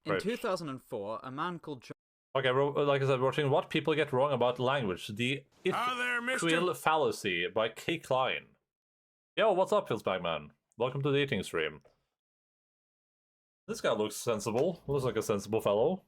In Right. 2004, a man called Okay, like I said, we're watching What People Get Wrong About Language. The Hi there, mister. Quill Fallacy by K. Klein. Yo, what's up, Pilsbagman? Welcome to the eating stream. This guy looks sensible. Looks like a sensible fellow.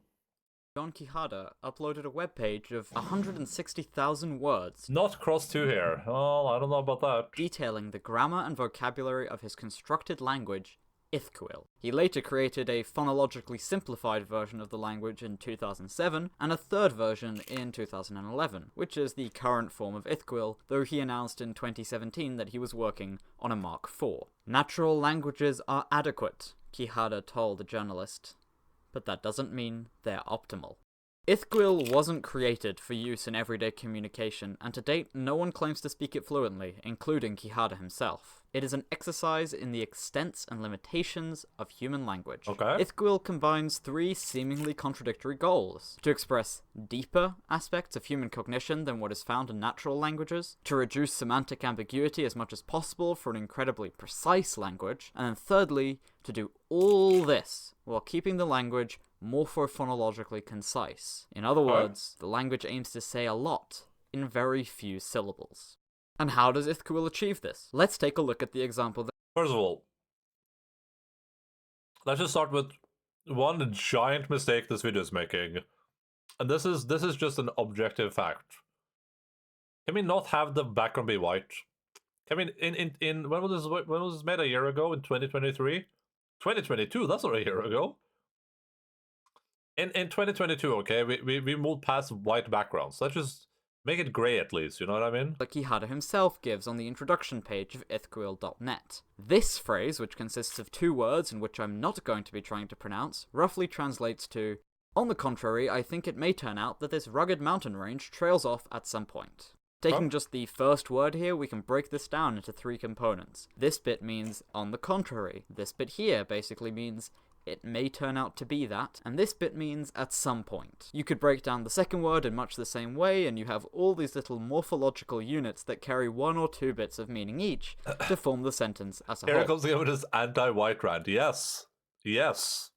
John Quijada uploaded a webpage of 160,000 words Not cross two here. Oh, I don't know about that. detailing the grammar and vocabulary of his constructed language, Ithquil. He later created a phonologically simplified version of the language in 2007, and a third version in 2011, which is the current form of Ithquil, though he announced in 2017 that he was working on a Mark IV. Natural languages are adequate, Quijada told a journalist, but that doesn't mean they're optimal. Ithquil wasn't created for use in everyday communication, and to date no one claims to speak it fluently, including Quijada himself. It is an exercise in the extents and limitations of human language. Okay. Ithquil combines three seemingly contradictory goals: to express deeper aspects of human cognition than what is found in natural languages, to reduce semantic ambiguity as much as possible for an incredibly precise language, and then thirdly, to do all this while keeping the language morphophonologically concise. In other words, the language aims to say a lot in very few syllables. And how does Ithquil achieve this? Let's take a look at the example that First of all, let's just start with one giant mistake this video is making. And this is just an objective fact. Can we not have the background be white? Can we in when was this made, a year ago, in 2023? 2022, that's not a year ago. In 2022, okay, we moved past white backgrounds. Let's just make it gray at least, you know what I mean? Quijada himself gives on the introduction page of ithquil.net. This phrase, which consists of two words and which I'm not going to be trying to pronounce, roughly translates to, "On the contrary, I think it may turn out that this rugged mountain range trails off at some point." Taking just the first word here, we can break this down into three components. This bit means "on the contrary." This bit here basically means "it may turn out to be that," and this bit means "at some point." You could break down the second word in much the same way, and you have all these little morphological units that carry one or two bits of meaning each to form the sentence as a whole. Here comes the evidence anti-white rant. Yes. Yes.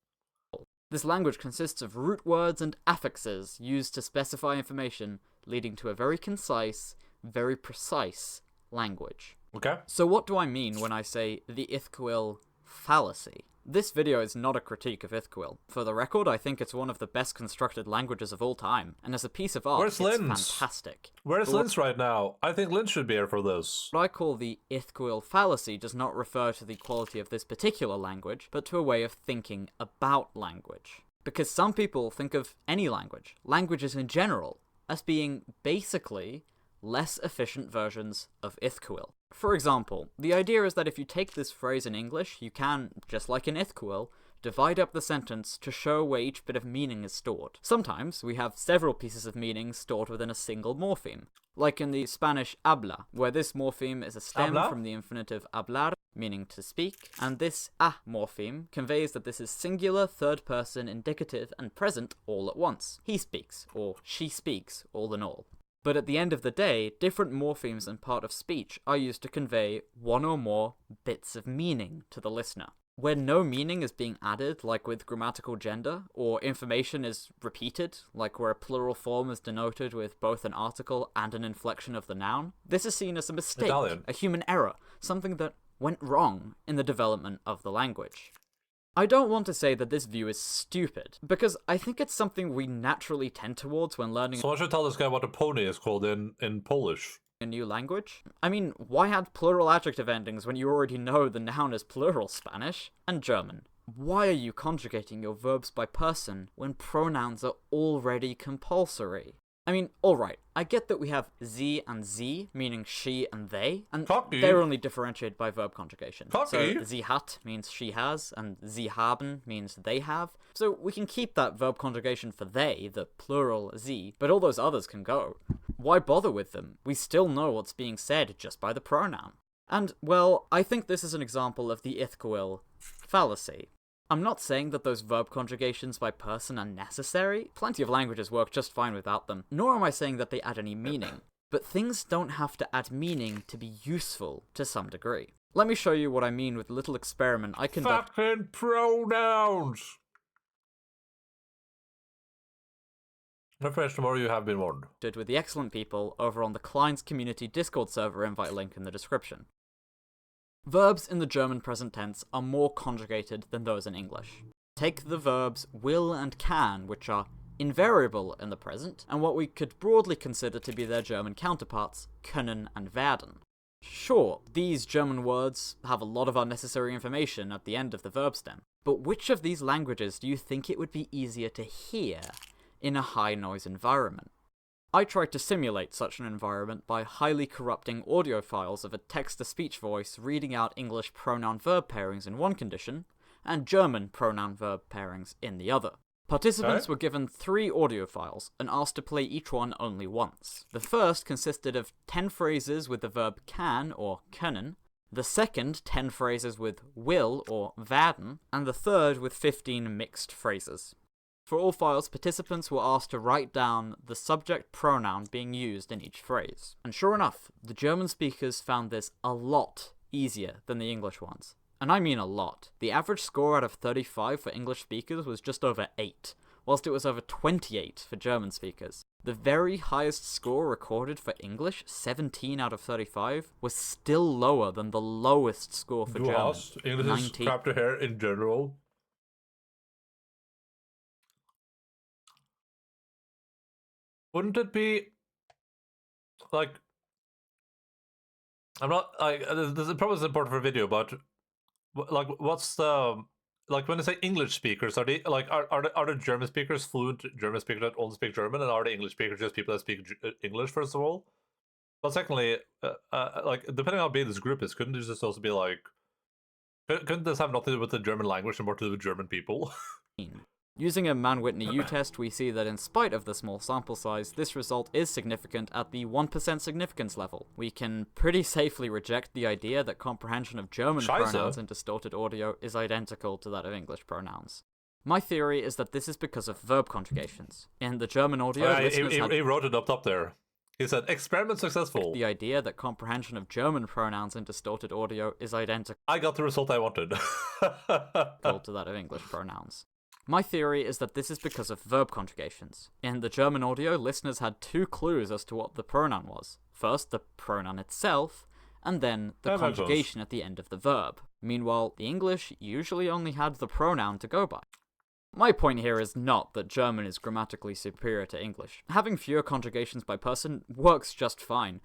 This language consists of root words and affixes used to specify information, leading to a very concise, very precise language. Okay. So what do I mean when I say the Ithquil fallacy? This video is not a critique of Ithquil. For the record, I think it's one of the best constructed languages of all time, and as a piece of art, Where's it's Linz? fantastic. Where's Linz right now? I think Linz should be here for this. What I call the Ithquil fallacy does not refer to the quality of this particular language, but to a way of thinking about language. Because some people think of any language, languages in general, as being basically less efficient versions of Ithquil. For example, the idea is that if you take this phrase in English, you can, just like in Ithquil, divide up the sentence to show where each bit of meaning is stored. Sometimes we have several pieces of meaning stored within a single morpheme, like in the Spanish habla, where this morpheme is a stem from the infinitive hablar, meaning to speak, and this a morpheme conveys that this is singular, third-person, indicative, and present all at once. He speaks, or she speaks, all in all. But at the end of the day, different morphemes and part of speech are used to convey one or more bits of meaning to the listener. Where no meaning is being added, like with grammatical gender, or information is repeated, like where a plural form is denoted with both an article and an inflection of the noun, this is seen as a mistake, a human error, something that went wrong in the development of the language. I don't want to say that this view is stupid, because I think it's something we naturally tend towards when learning So I should tell this guy what a pony is called in Polish. a new language. I mean, why add plural adjective endings when you already know the noun is plural Spanish and German? Why are you conjugating your verbs by person when pronouns are already compulsory? I mean, alright, I get that we have sie and sie, meaning she and they, and they're only differentiated by verb conjugation. So sie hat means she has, and sie haben means they have. So we can keep that verb conjugation for they, the plural sie, but all those others can go. Why bother with them? We still know what's being said just by the pronoun. And, well, I think this is an example of the Ithquil fallacy. I'm not saying that those verb conjugations by person are necessary. Plenty of languages work just fine without them. Nor am I saying that they add any meaning. But things don't have to add meaning to be useful to some degree. Let me show you what I mean with a little experiment I conducted. Fucking pronouns! Refresh tomorrow, you have been warned. With the excellent people over on the Klein's Community Discord server invite link in the description. Verbs in the German present tense are more conjugated than those in English. Take the verbs will and can, which are invariable in the present, and what we could broadly consider to be their German counterparts, können and werden. Sure, these German words have a lot of unnecessary information at the end of the verb stem, but which of these languages do you think it would be easier to hear in a high-noise environment? I tried to simulate such an environment by highly corrupting audio files of a text-to-speech voice reading out English pronoun-verb pairings in one condition, and German pronoun-verb pairings in the other. Participants were given 3 audio files and asked to play each one only once. The first consisted of 10 phrases with the verb can or können, the second 10 phrases with will or werden, and the third with 15 mixed phrases. For all files, participants were asked to write down the subject pronoun being used in each phrase. And sure enough, the German speakers found this a lot easier than the English ones. And I mean a lot. The average score out of 35 for English speakers was just over 8, whilst it was over 28 for German speakers. The very highest score recorded for English, 17 out of 35, was still lower than the lowest score for German. English is crap to hear in general. Wouldn't it be like, I'm not like this is probably important for a video, but like what's the, like when they say English speakers, are they like are the German speakers fluent German speakers that only speak German, and are the English speakers just people that speak English, first of all? But secondly, like depending on how big this group is, couldn't this just also be like, couldn't this have nothing to do with the German language and more to do with German people? Using a Mann-Whitney U-test, we see that in spite of the small sample size, this result is significant at the 1% significance level. We can pretty safely reject the idea that comprehension of German pronouns in distorted audio is identical to that of English pronouns. My theory is that this is because of verb conjugations. In the German audio, he wrote it up top there. He said, experiment successful. The idea that comprehension of German pronouns in distorted audio is identical. I got the result I wanted. To that of English pronouns. My theory is that this is because of verb conjugations. In the German audio, listeners had 2 clues as to what the pronoun was. First, the pronoun itself, and then the conjugation at the end of the verb. Meanwhile, the English usually only had the pronoun to go by. My point here is not that German is grammatically superior to English. Having fewer conjugations by person works just fine.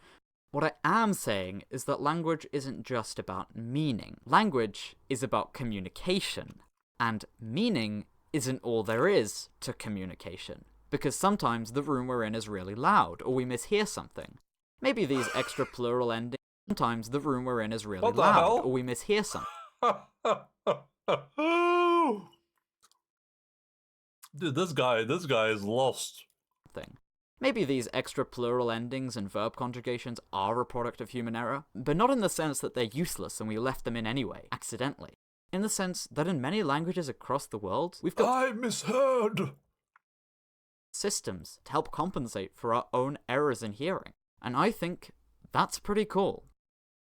What I am saying is that language isn't just about meaning. Language is about communication, and meaning isn't all there is to communication, because sometimes the room we're in is really loud, or we mishear something. Maybe these extra plural endings, sometimes the room we're in is really loud, or we mishear something. Dude, this guy is lost. Maybe these extra plural endings and verb conjugations are a product of human error, but not in the sense that they're useless and we left them in anyway, accidentally. In the sense that in many languages across the world, we've got I misheard systems to help compensate for our own errors in hearing. And I think that's pretty cool.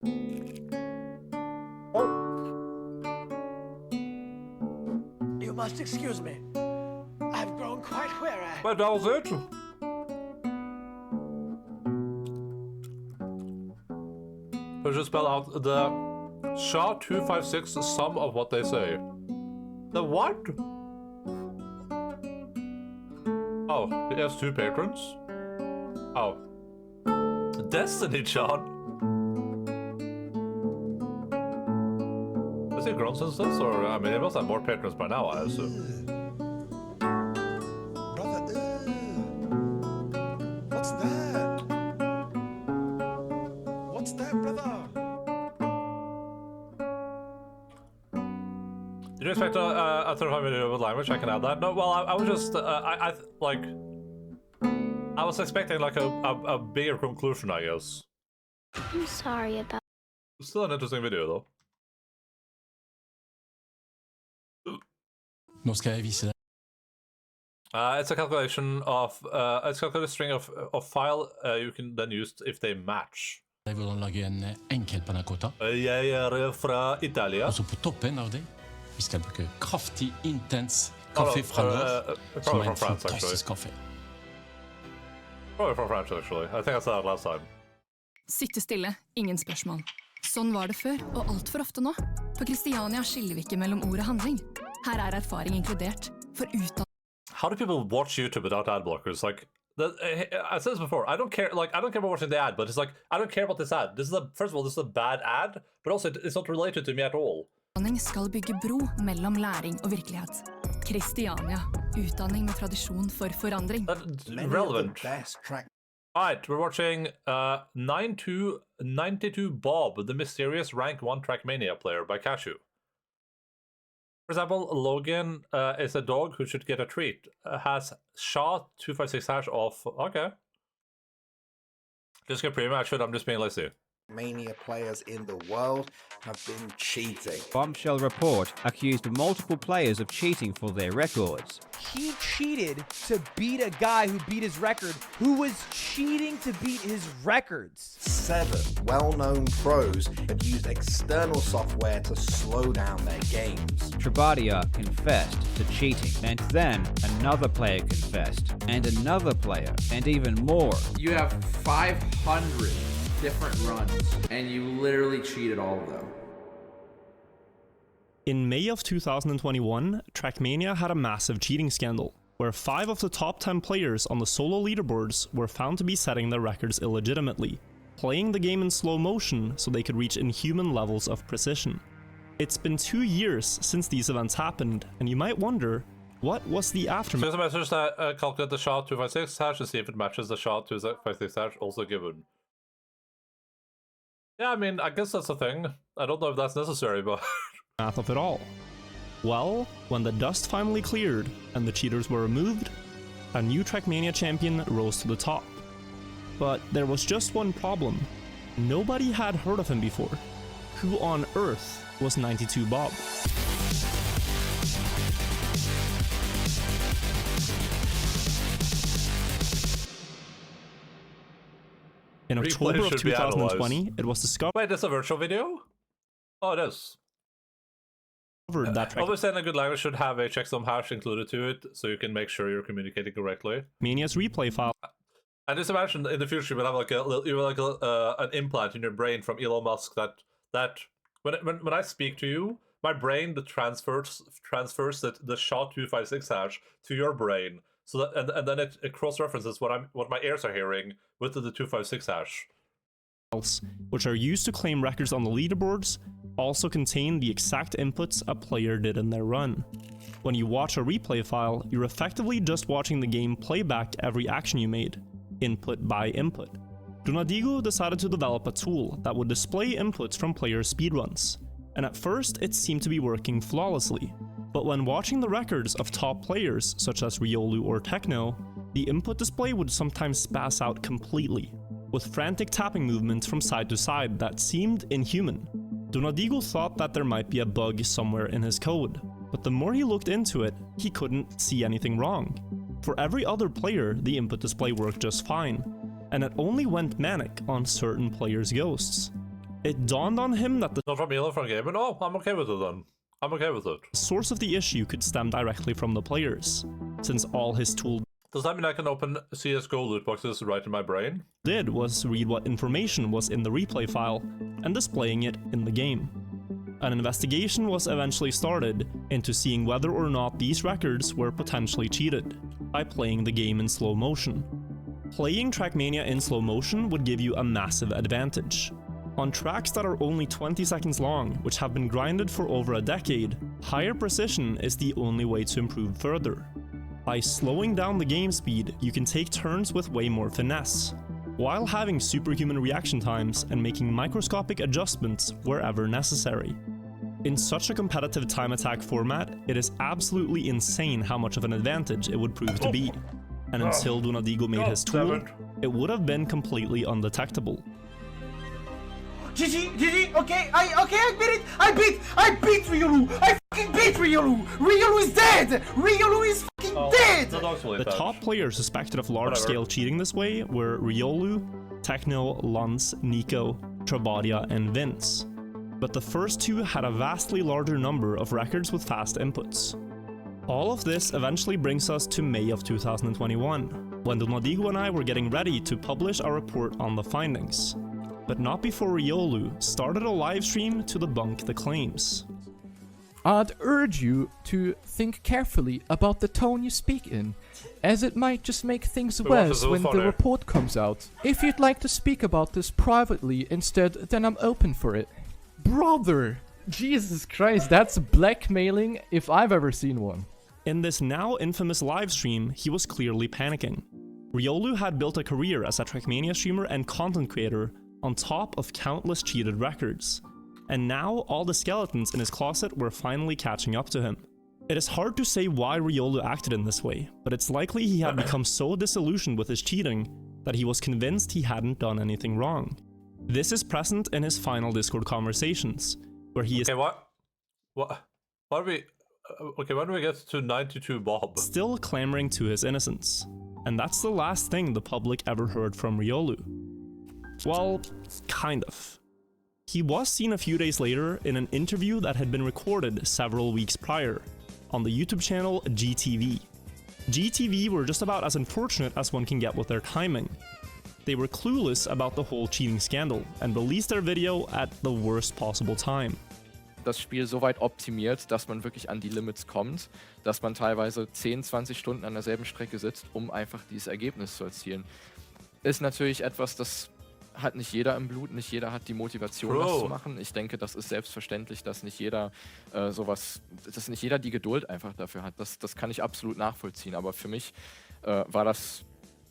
You must excuse me. I've grown quite weary. But that was it. Let's just spell out the SHA-256 sum of what they say. The what? Oh, he has 2 patrons? Oh. Destiny, John. Has he grown since this? Or, I mean, he must have more patrons by now, I assume. What's that? What's that, brother? Did you expect a 35 video with language? I can add that. No, well, I was just, like, I was expecting like a bigger conclusion, I guess. I'm sorry about. Still an interesting video, though. Nå skal jeg vise deg. It's a calculation of it's a calculated string of file you can then use if they match. Hvordan lage en enkel panna cotta. Jeg fra Italia. Og så på toppen av det, vi skal bruke kraftig, intens kaffe fra nord, som en fantastisk kaffe. Probably from French, actually. I think I said that last time. Sitte stille, ingen spørsmål. Sånn var det før, og alt for ofte nå. På Kristiania skiller vi ikke mellom ord og handling. Her er erfaring inkludert. For How do people watch YouTube without ad blockers? Like, I said this before. I don't care. Like, I don't care about watching the ad, but it's like I don't care about this ad. This is first of all, this is a bad ad, but also it's not related to me at all. Utdanning skal bygge bro mellom læring og virkelighet. Kristiania, utdanning med tradisjon for forandring. That's relevant. Alright, we're watching 92 Bob, the mysterious rank 1 Trackmania player by Cashew. For example, Logan is a dog who should get a treat. Has SHA-256 hash off. Okay. Just get premium action, I'm just being lazy. Mania players in the world have been cheating. Bombshell report accused multiple players of cheating for their records. He cheated to beat a guy who beat his record, who was cheating to beat his records. 7 well-known pros had used external software to slow down their games. Trabadia confessed to cheating, and then another player confessed, and another player, and even more. You have 500 different runs, and you literally cheated all of them. In May of 2021, Trackmania had a massive cheating scandal, where 5 of the top 10 players on the solo leaderboards were found to be setting their records illegitimately, playing the game in slow motion so they could reach inhuman levels of precision. It's been 2 years since these events happened, and you might wonder, what was the aftermath? So message that calculate the SHA-256 hash to see if it matches the SHA-256 hash also given. Yeah, I mean, I guess that's a thing. I don't know if that's necessary, but... Math of it all. Well, when the dust finally cleared and the cheaters were removed, a new Trackmania champion rose to the top. But there was just one problem. Nobody had heard of him before. Who on earth was 92 Bob? In October of 2020, it was discovered. Wait, that's a virtual video? Oh, it is. That Obviously, in a good language should have a checksum hash included to it, so you can make sure you're communicating correctly. Mania's replay file. And just imagine in the future you will have like an implant in your brain from Elon Musk that when I speak to you, my brain transfers the SHA-256 hash to your brain, so that and then it cross-references what my ears are hearing with the 256 hash. Which are used to claim records on the leaderboards, also contain the exact inputs a player did in their run. When you watch a replay file, you're effectively just watching the game play back every action you made, input by input. Donadigo decided to develop a tool that would display inputs from players' speedruns, and at first it seemed to be working flawlessly. But when watching the records of top players such as Riolu or Techno, the input display would sometimes spaz out completely, with frantic tapping movements from side to side that seemed inhuman. Donadigo thought that there might be a bug somewhere in his code, but the more he looked into it, he couldn't see anything wrong. For every other player, the input display worked just fine, and it only went manic on certain players' ghosts. It dawned on him that the Not from Elon from Gamer? No, I'm okay with it then. I'm okay with it. source of the issue could stem directly from the players, since all his tool Does that mean I can open CSGO loot boxes right in my brain? did was read what information was in the replay file and displaying it in the game. An investigation was eventually started into seeing whether or not these records were potentially cheated by playing the game in slow motion. Playing Trackmania in slow motion would give you a massive advantage. On tracks that are only 20 seconds long, which have been grinded for over a decade, higher precision is the only way to improve further. By slowing down the game speed, you can take turns with way more finesse, while having superhuman reaction times and making microscopic adjustments wherever necessary. In such a competitive time attack format, it is absolutely insane how much of an advantage it would prove to be, and until Donadigo made his tool, it would have been completely undetectable. GG, okay, I beat it, I beat Riolu, I fucking beat Riolu, Riolu is dead, Riolu is fucking dead! The top players suspected of large-scale cheating this way were Riolu, Techno, Lance, Nico, Trabadia, and Vince. But the first two had a vastly larger number of records with fast inputs. All of this eventually brings us to May of 2021. when Donadigo and I were getting ready to publish our report on the findings, but not before Riolu started a livestream to debunk the claims. I'd urge you to think carefully about the tone you speak in, as it might just make things worse when the report comes out. If you'd like to speak about this privately instead, then I'm open for it. Brother! Jesus Christ, that's blackmailing if I've ever seen one. In this now infamous livestream, he was clearly panicking. Riolu had built a career as a Trackmania streamer and content creator on top of countless cheated records. And now all the skeletons in his closet were finally catching up to him. It is hard to say why Riolu acted in this way, but it's likely he had become so disillusioned with his cheating that he was convinced he hadn't done anything wrong. This is present in his final Discord conversations, where he is when do we get to 92 Bob? Still clamoring to his innocence. And that's the last thing the public ever heard from Riolu. Well, kind of. He was seen a few days later in an interview that had been recorded several weeks prior on the YouTube channel GTV. GTV were just about as unfortunate as one can get with their timing. They were clueless about the whole cheating scandal and released their video at the worst possible time. Das Spiel so weit optimiert, dass man wirklich an die Limits kommt, dass man teilweise 10, 20 Stunden an derselben Strecke sitzt, um einfach dieses Ergebnis zu erzielen. Ist natürlich etwas, das hat nicht jeder im Blut, nicht jeder hat die Motivation, das zu machen. Ich denke, das ist selbstverständlich, dass nicht jeder dass nicht jeder die Geduld einfach dafür hat. Das kann ich absolut nachvollziehen, aber für mich war das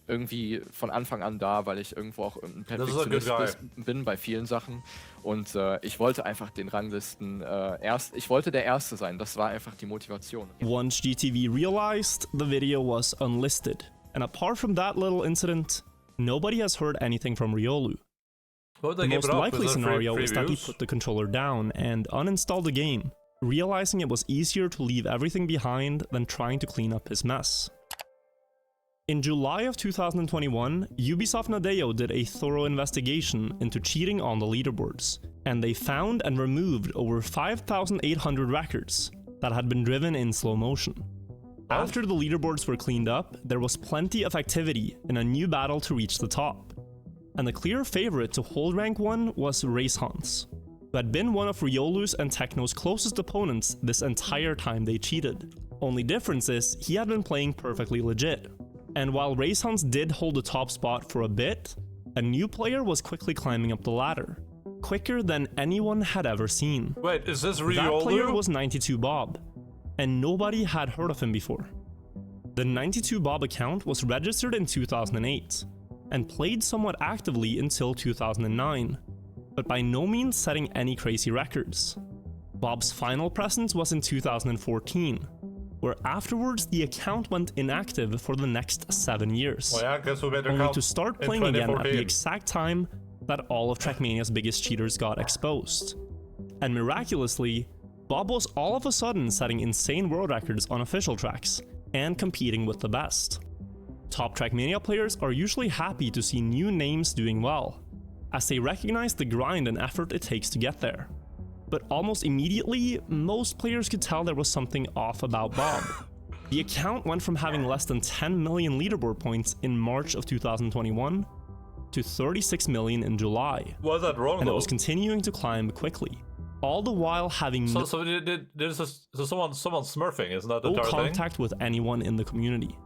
irgendwie von Anfang an da, weil ich irgendwo auch ein Perfektionist bin bei vielen Sachen und ich wollte einfach den Ranglisten ich wollte der Erste sein, das war einfach die Motivation. Once GTV realized, the video was unlisted, and apart from that little incident, nobody has heard anything from Riolu. The most likely scenario is that he put the controller down and uninstalled the game, realizing it was easier to leave everything behind than trying to clean up his mess. In July of 2021, Ubisoft Nadeo did a thorough investigation into cheating on the leaderboards, and they found and removed over 5,800 records that had been driven in slow motion. After the leaderboards were cleaned up, there was plenty of activity in a new battle to reach the top. And the clear favorite to hold rank 1 was Race Hunts, who had been one of Riolu's and Techno's closest opponents this entire time they cheated. Only difference is, he had been playing perfectly legit. And while Race Hunts did hold the top spot for a bit, a new player was quickly climbing up the ladder, quicker than anyone had ever seen. Wait, is this Riolu? That player was 92 Bob, and nobody had heard of him before. The 92 Bob account was registered in 2008, and played somewhat actively until 2009, but by no means setting any crazy records. Bob's final presence was in 2014, where afterwards the account went inactive for the next 7 years, only to start playing again at the exact time that all of Trackmania's biggest cheaters got exposed. And miraculously, Bob was all of a sudden setting insane world records on official tracks, and competing with the best. Top Trackmania players are usually happy to see new names doing well, as they recognize the grind and effort it takes to get there. But almost immediately, most players could tell there was something off about Bob. The account went from having less than 10 million leaderboard points in March of 2021 to 36 million in July. Was that wrong, and though? It was continuing to climb quickly, all the while having someone smurfing, isn't that the no entire contact with anyone in the community.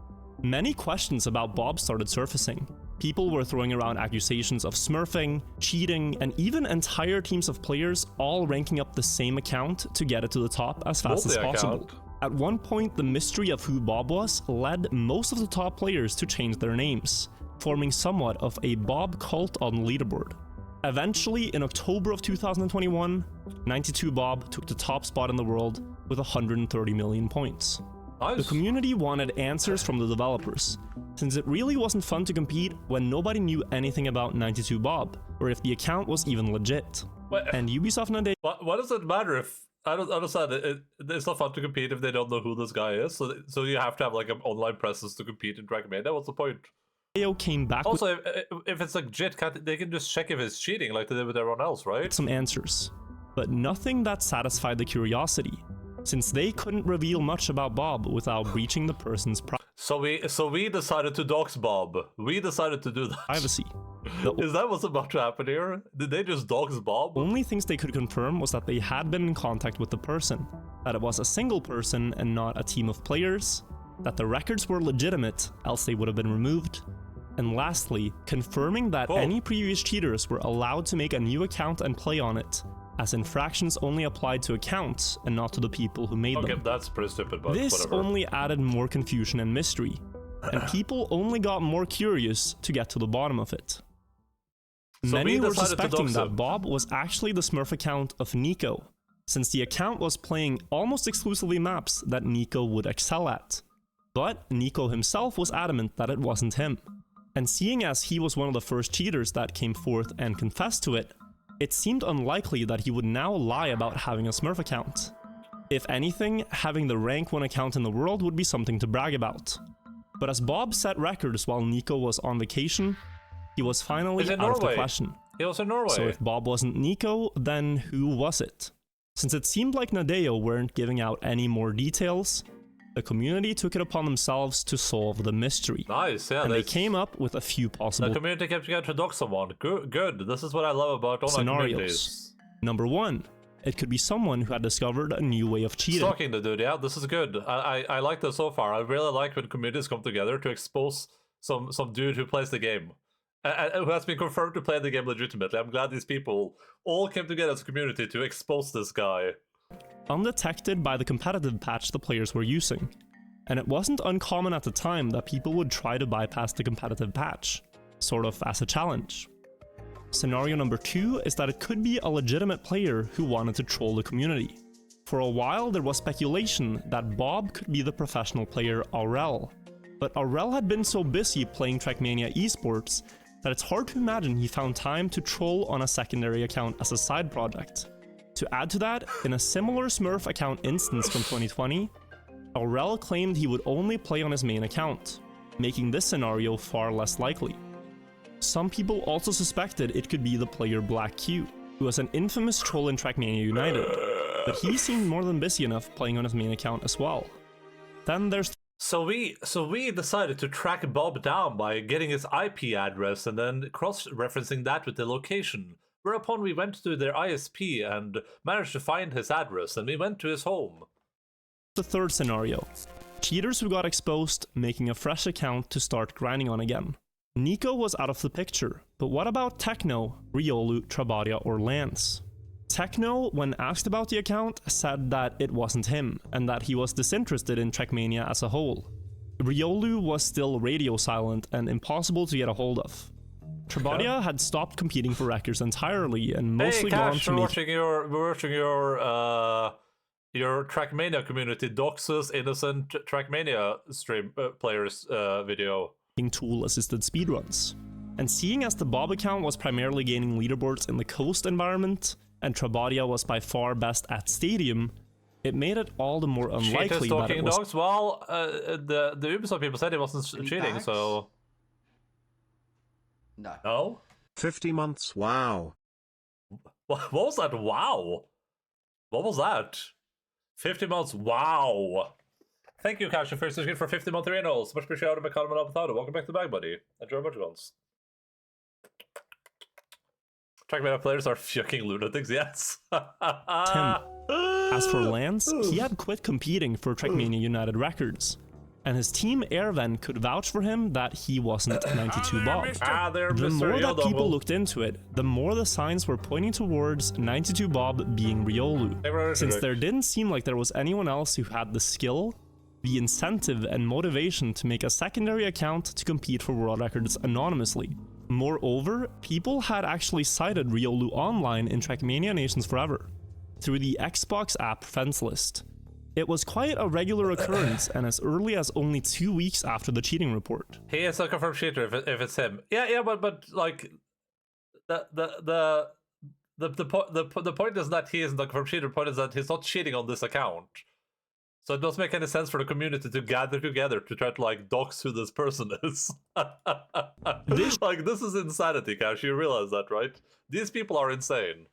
Many questions about Bob started surfacing. People were throwing around accusations of smurfing, cheating, and even entire teams of players all ranking up the same account to get it to the top as fast as possible. At one point, the mystery of who Bob was led most of the top players to change their names, forming somewhat of a Bob cult on the leaderboard. Eventually, in October of 2021, 92 Bob took the top spot in the world with 130 million points. Nice. The community wanted answers from the developers, since it really wasn't fun to compete when nobody knew anything about 92 Bob, or if the account was even legit. And Ubisoft Nadeo... What does it matter if... I don't understand. It's not fun to compete if they don't know who this guy is, so you have to have like an online presence to compete in Trackmania. What's the point? Came back also, if it's legit, they can just check if it's cheating like they did with everyone else, right? Some answers, but nothing that satisfied the curiosity, since they couldn't reveal much about Bob without breaching the person's privacy. So we decided to dox Bob. We decided to do that. Privacy. Is that what's about to happen here? Did they just dox Bob? Only things they could confirm was that they had been in contact with the person, that it was a single person and not a team of players, that the records were legitimate, else they would have been removed, and lastly, confirming that any previous cheaters were allowed to make a new account and play on it, as infractions only applied to accounts and not to the people who made them. Okay, that's pretty stupid, but this whatever. only added more confusion and mystery, and people only got more curious to get to the bottom of it. So Many were decided to suspecting dox that him. Bob was actually the Smurf account of Nico, since the account was playing almost exclusively maps that Nico would excel at. But Nico himself was adamant that it wasn't him. And seeing as he was one of the first cheaters that came forth and confessed to it, it seemed unlikely that he would now lie about having a Smurf account. If anything, having the rank 1 account in the world would be something to brag about. But as Bob set records while Nico was on vacation, he was finally out of the question. He was in Norway. So if Bob wasn't Nico, then who was it? Since it seemed like Nadeo weren't giving out any more details, the community took it upon themselves to solve the mystery. Nice, yeah. And they came up with a few possible The community kept together to dox someone. Good. This is what I love about online scenarios. communities. Number 1, it could be someone who had discovered a new way of cheating. Stalking the dude, yeah, this is good. I like this so far. I really like when communities come together to expose some dude who plays the game. Who has been confirmed to play the game legitimately. I'm glad these people all came together as a community to expose this guy. Undetected by the competitive patch the players were using. And it wasn't uncommon at the time that people would try to bypass the competitive patch, sort of as a challenge. Scenario number 2 is that it could be a legitimate player who wanted to troll the community. For a while there was speculation that Bob could be the professional player Aurel, but Aurel had been so busy playing Trackmania esports that it's hard to imagine he found time to troll on a secondary account as a side project. To add to that, in a similar Smurf account instance from 2020, Aurel claimed he would only play on his main account, making this scenario far less likely. Some people also suspected it could be the player Black Q, who was an infamous troll in Trackmania United, but he seemed more than busy enough playing on his main account as well. Then there's So we decided to track Bob down by getting his IP address and then cross-referencing that with the location. Whereupon we went to their ISP and managed to find his address, and we went to his home. the third scenario. Cheaters who got exposed, making a fresh account to start grinding on again. Nico was out of the picture, but what about Techno, Riolu, Trabadia, or Lance? Techno, when asked about the account, said that it wasn't him, and that he was disinterested in Trackmania as a whole. Riolu was still radio silent and impossible to get a hold of. Trabadia had stopped competing for records entirely and mostly gone to we're watching your Trackmania community doxes innocent Trackmania stream players video. Tool-assisted speedruns. And seeing as the Bob account was primarily gaining leaderboards in the coast environment, and Trabadia was by far best at Stadium, it made it all the more unlikely that it was... dogs? Well, the Ubisoft people said it wasn't cheating, so... No. No? 50 months, wow. What was that? Wow! What was that? 50 months, wow! Thank you, Cash, for 50 month renals. Much appreciated, McCallum and Alpatado. Welcome back to the bag, buddy. Enjoy much guns. Trackmania players are fucking lunatics, yes. Tim. As for Lance, he had quit competing for Trackmania United Records, and his team Airven could vouch for him that he wasn't 92 Bob. The more that people looked into it, the more the signs were pointing towards 92 Bob being Riolu, since there didn't seem like there was anyone else who had the skill, the incentive and motivation to make a secondary account to compete for world records anonymously. Moreover, people had actually cited Riolu online in Trackmania Nations Forever, through the Xbox app friends list. It was quite a regular occurrence, and as early as only 2 weeks after the cheating report. He is a confirmed cheater if it's him. Yeah, but like the point is that he isn't a confirmed cheater. The point is that he's not cheating on this account. So it doesn't make any sense for the community to gather together to try to like dox who this person is. Like this is insanity, Cash. You realize that, right? These people are insane.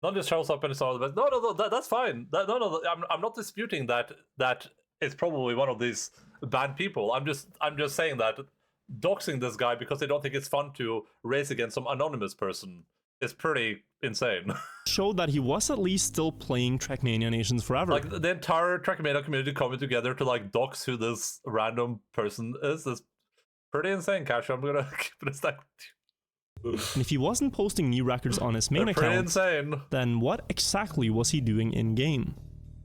Not just shows up and so on, but no, that's fine. I'm not disputing that it's probably one of these ban people. I'm just saying that doxing this guy because they don't think it's fun to race against some anonymous person is pretty insane. Showed that he was at least still playing Trackmania Nations Forever. Like the entire Trackmania community coming together to like dox who this random person is pretty insane, Cash. I'm gonna keep it a stack with you. And if he wasn't posting new records on his main account, insane. Then what exactly was he doing in-game?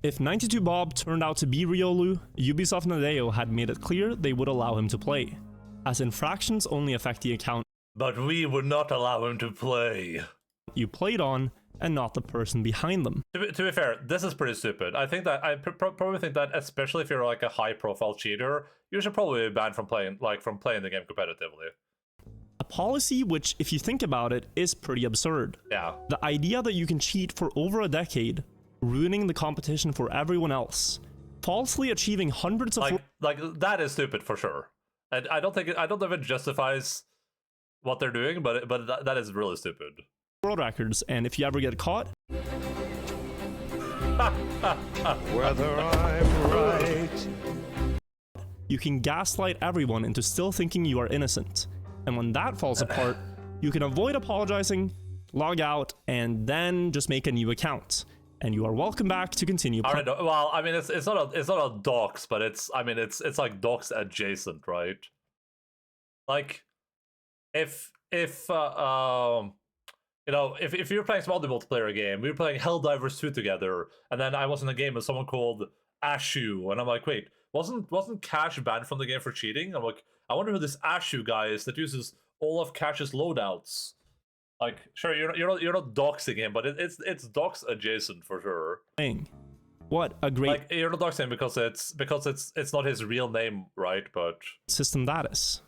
If 92bob turned out to be Riolu, Ubisoft Nadeo had made it clear they would allow him to play, as infractions only affect the account but we would not allow him to play you played on, and not the person behind them. To be fair, this is pretty stupid. I think that I probably think that especially if you're like a high-profile cheater, you should probably be banned from playing the game competitively. A policy which, if you think about it, is pretty absurd. Yeah. The idea that you can cheat for over a decade, ruining the competition for everyone else, falsely achieving hundreds of like that is stupid for sure. And I don't know if it justifies what they're doing, but that is really stupid. World records, and if you ever get caught, whether I'm right, you can gaslight everyone into still thinking you are innocent. And when that falls apart, you can avoid apologizing, log out, and then just make a new account. And you are welcome back to continue playing. Well, I mean, it's not a dox, but it's like dox adjacent, right? Like, if you know, if you're playing some other multiplayer game, we were playing Helldivers 2 together, and then I was in a game with someone called Ashu, and I'm like, wait, wasn't Cash banned from the game for cheating? I'm like, I wonder who this Ashu guy is that uses all of Cash's loadouts. Like, sure, you're not doxing him, but it's dox adjacent for sure. What a great, like, you're not doxing because it's not his real name, right? But system that is.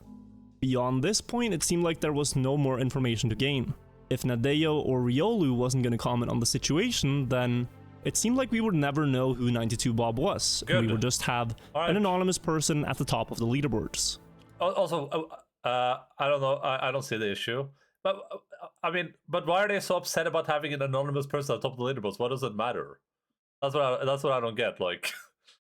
Beyond this point, it seemed like there was no more information to gain. If Nadeo or Riolu wasn't going to comment on the situation, then it seemed like we would never know who 92bob was. We would just have an anonymous person at the top of the leaderboards. Also, I don't know, I don't see the issue. But I mean, but why are they so upset about having an anonymous person at the top of the leaderboards? What does it matter? That's what I don't get. Like,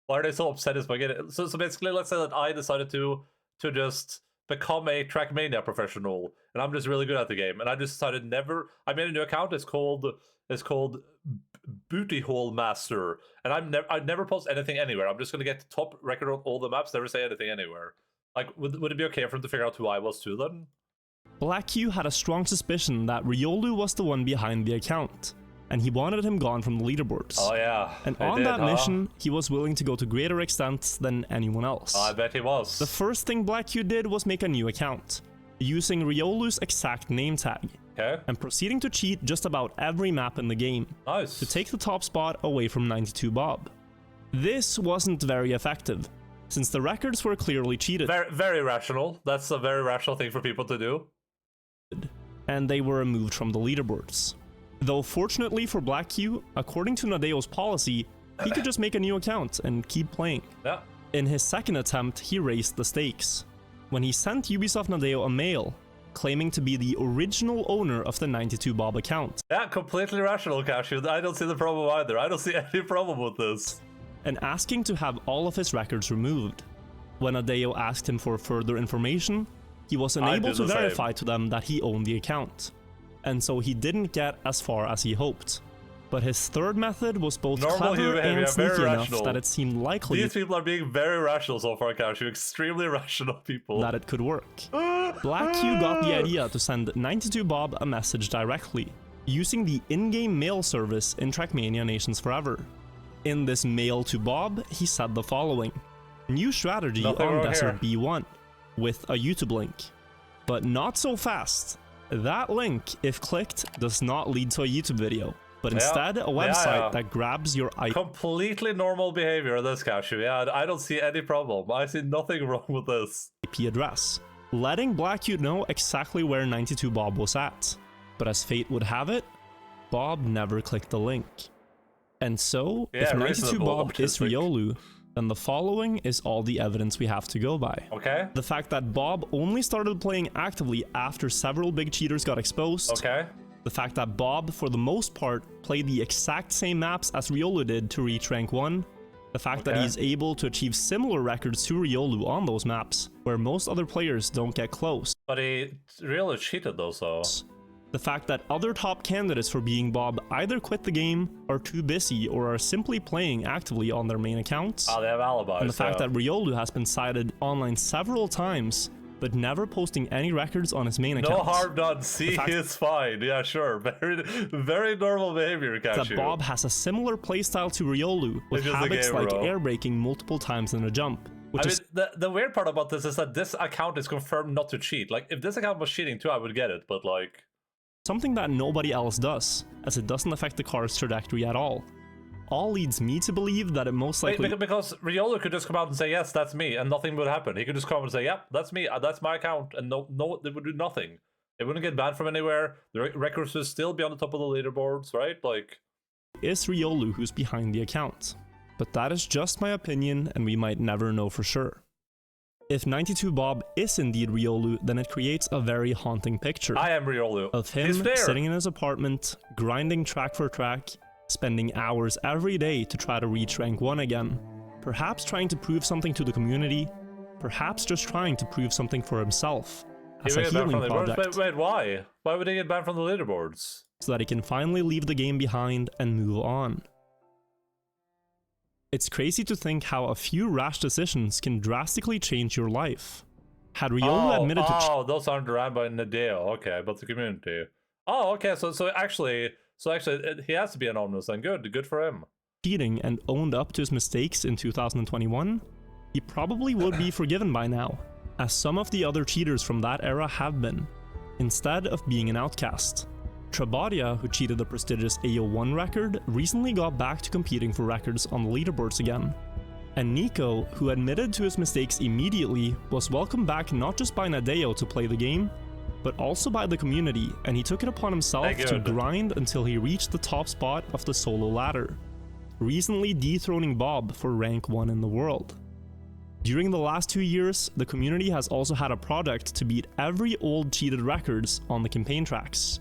why are they so upset as by getting? So basically, let's say that I decided to just become a Trackmania professional, and I'm just really good at the game, and I just decided I made a new account. It's called Booty Hole Master, and I'd never post anything anywhere. I'm just gonna get the top record on all the maps, never say anything anywhere. Like, would it be okay for him to figure out who I was too then? Black Q had a strong suspicion that Riolu was the one behind the account, and he wanted him gone from the leaderboards. Oh yeah. And on that mission, he was willing to go to greater extents than anyone else. I bet he was. The first thing Black Q did was make a new account, using Riolu's exact name tag, and proceeding to cheat just about every map in the game, to take the top spot away from 92bob. This wasn't very effective, since the records were clearly cheated. Very rational. That's a very rational thing for people to do. And they were removed from the leaderboards. Though fortunately for Black Q, according to Nadeo's policy, he could just make a new account and keep playing. Yeah. In his second attempt, he raised the stakes, when he sent Ubisoft Nadeo a mail, claiming to be the original owner of the 92bob account. Yeah, completely rational, Cashew. I don't see the problem either. I don't see any problem with this. And asking to have all of his records removed. When Nadeo asked him for further information, he was unable to verify to them that he owned the account. And so he didn't get as far as he hoped. But his third method was both clever and sneaky enough that it seemed likely these people are being very rational so far, Cashew. Extremely rational people. That it could work. Black Q got the idea to send 92bob a message directly, using the in-game mail service in Trackmania Nations Forever. In this mail to Bob, he said the following: new strategy on Desert B1, with a YouTube link. But not so fast. That link, if clicked, does not lead to a YouTube video, but instead a website that grabs your IP. Completely normal behavior, this, Cashew. Yeah, I don't see any problem. I see nothing wrong with this. IP address, letting Black Q know exactly where 92bob was at. But as fate would have it, Bob never clicked the link. And so, if 92bob is Riolu, then the following is all the evidence we have to go by. Okay. The fact that Bob only started playing actively after several big cheaters got exposed. Okay. The fact that Bob, for the most part, played the exact same maps as Riolu did to reach rank 1. The fact that he's able to achieve similar records to Riolu on those maps, where most other players don't get close. But he really cheated though, so... The fact that other top candidates for being Bob either quit the game, are too busy, or are simply playing actively on their main accounts. They have alibis. And the fact that Riolu has been cited online several times, but never posting any records on his main account. No harm done. See, it's fine. Yeah, sure. Very, very normal behavior, Cashew. That Bob has a similar playstyle to Riolu, with habits like air braking multiple times in a jump. I mean, the weird part about this is that this account is confirmed not to cheat. Like, if this account was cheating too, I would get it, but like... Something that nobody else does, as it doesn't affect the car's trajectory at all. All leads me to believe that it most likely... Because Riolu could just come out and say, yes, that's me, and nothing would happen. He could just come out and say, yep, that's me, that's my account, and no, they would do nothing. It wouldn't get banned from anywhere, the records would still be on the top of the leaderboards, right? Like... It's Riolu who's behind the account. But that is just my opinion, and we might never know for sure. If 92Bob is indeed Riolu, then it creates a very haunting picture. I am Riolu. Of him sitting in his apartment, grinding track for track, spending hours every day to try to reach rank 1 again. Perhaps trying to prove something to the community, perhaps just trying to prove something for himself. As a healing project. Wait, why? Why would he get banned from the leaderboards? So that he can finally leave the game behind and move on. It's crazy to think how a few rash decisions can drastically change your life. Had Riolu admitted to... those aren't ran by Nadeo, okay, but the community. Oh, okay, so actually, he has to be anonymous, and good for him. Cheating and owned up to his mistakes in 2021, he probably would be forgiven by now, as some of the other cheaters from that era have been, instead of being an outcast. Trabadia, who cheated the prestigious AO1 record, recently got back to competing for records on the leaderboards again. And Nico, who admitted to his mistakes immediately, was welcomed back not just by Nadeo to play the game, but also by the community, and he took it upon himself to grind until he reached the top spot of the solo ladder, recently dethroning Bob for rank 1 in the world. During the last 2 years, the community has also had a project to beat every old cheated records on the campaign tracks.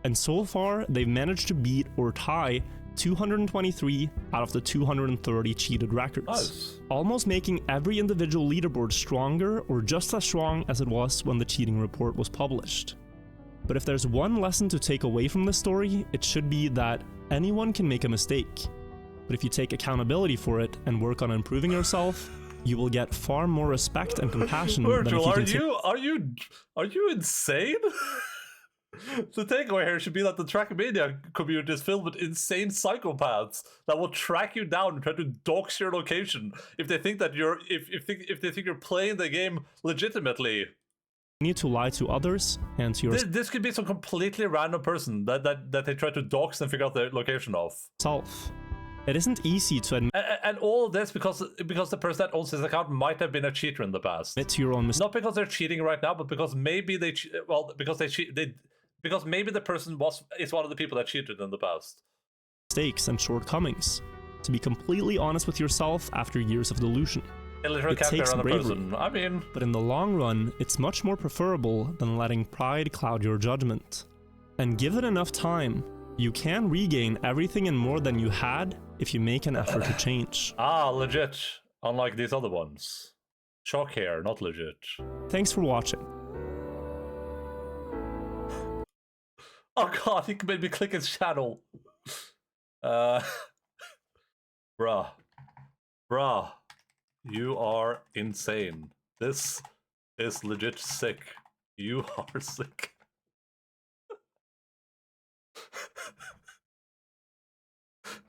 And so far, they've managed to beat or tie 223 out of the 230 cheated records. Nice. Almost making every individual leaderboard stronger or just as strong as it was when the cheating report was published. But if there's one lesson to take away from this story, it should be that anyone can make a mistake. But if you take accountability for it and work on improving yourself, you will get far more respect and compassion. Virgil, are you insane? The takeaway here should be that the Trackmania community is filled with insane psychopaths that will track you down and try to dox your location if they think that you're if they think you're playing the game legitimately. Need to lie to others and to yourself. This could be some completely random person that they try to dox and figure out their location of. It isn't easy to admit. And all of this because the person that owns this account might have been a cheater in the past. Admit to your own mistakes. Not because they're cheating right now, but because maybe because maybe the person is one of the people that cheated in the past. Mistakes and shortcomings. To be completely honest with yourself after years of delusion. It takes bravery. I mean... But in the long run, it's much more preferable than letting pride cloud your judgment. And given enough time, you can regain everything and more than you had if you make an effort to change. Legit. Unlike these other ones. Shock here, not legit. Thanks for watching. Oh god, he made me click his channel. Bruh, you are insane. This is legit sick. You are sick.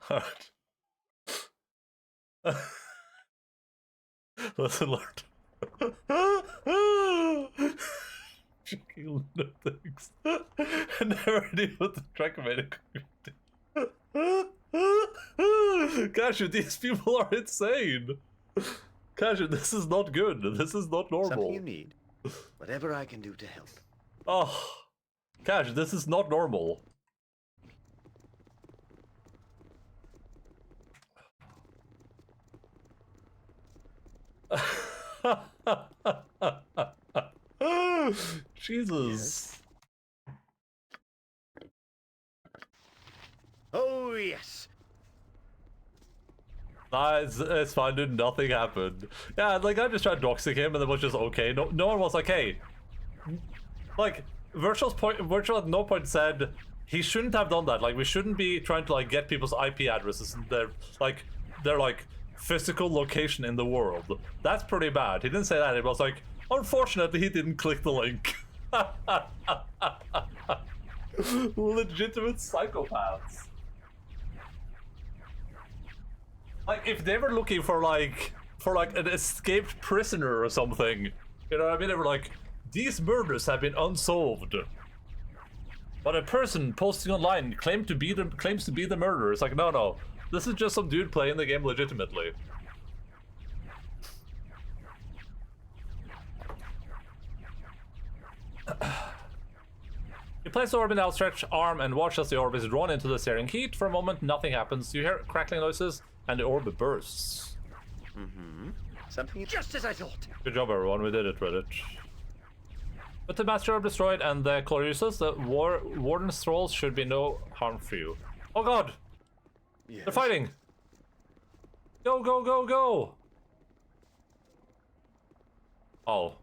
Alright. Listen, Lord. Fucking lunatics. I never knew what the Trackmania community. Cashew, these people are insane. Cashew, this is not good. This is not normal. Something you need. Whatever I can do to help. Oh, Cashew, this is not normal. Jesus. Yes. Oh, yes. Nah, it's fine, dude. Nothing happened. Yeah, like I just tried doxing him, and it was just okay. No one was like, hey, like Virtual at no point said he shouldn't have done that. Like we shouldn't be trying to like get people's IP addresses and their physical location in the world. That's pretty bad. He didn't say that. It was like, unfortunately, he didn't click the link. Legitimate psychopaths. Like if they were looking for like an escaped prisoner or something, you know what I mean? They were like, these murders have been unsolved, but a person posting online claims to be the murderer. It's like, no, this is just some dude playing the game legitimately. You place the orb in the outstretched arm and watch as the orb is drawn into the searing heat. For a moment, nothing happens. You hear crackling noises, and the orb bursts. Something just as I thought. Good job, everyone. We did it, Reddit. With the Master Orb destroyed and the color useless, the Warden's thralls should be no harm for you. Oh god! Yes. They're fighting! Go, go, go, go! Oh.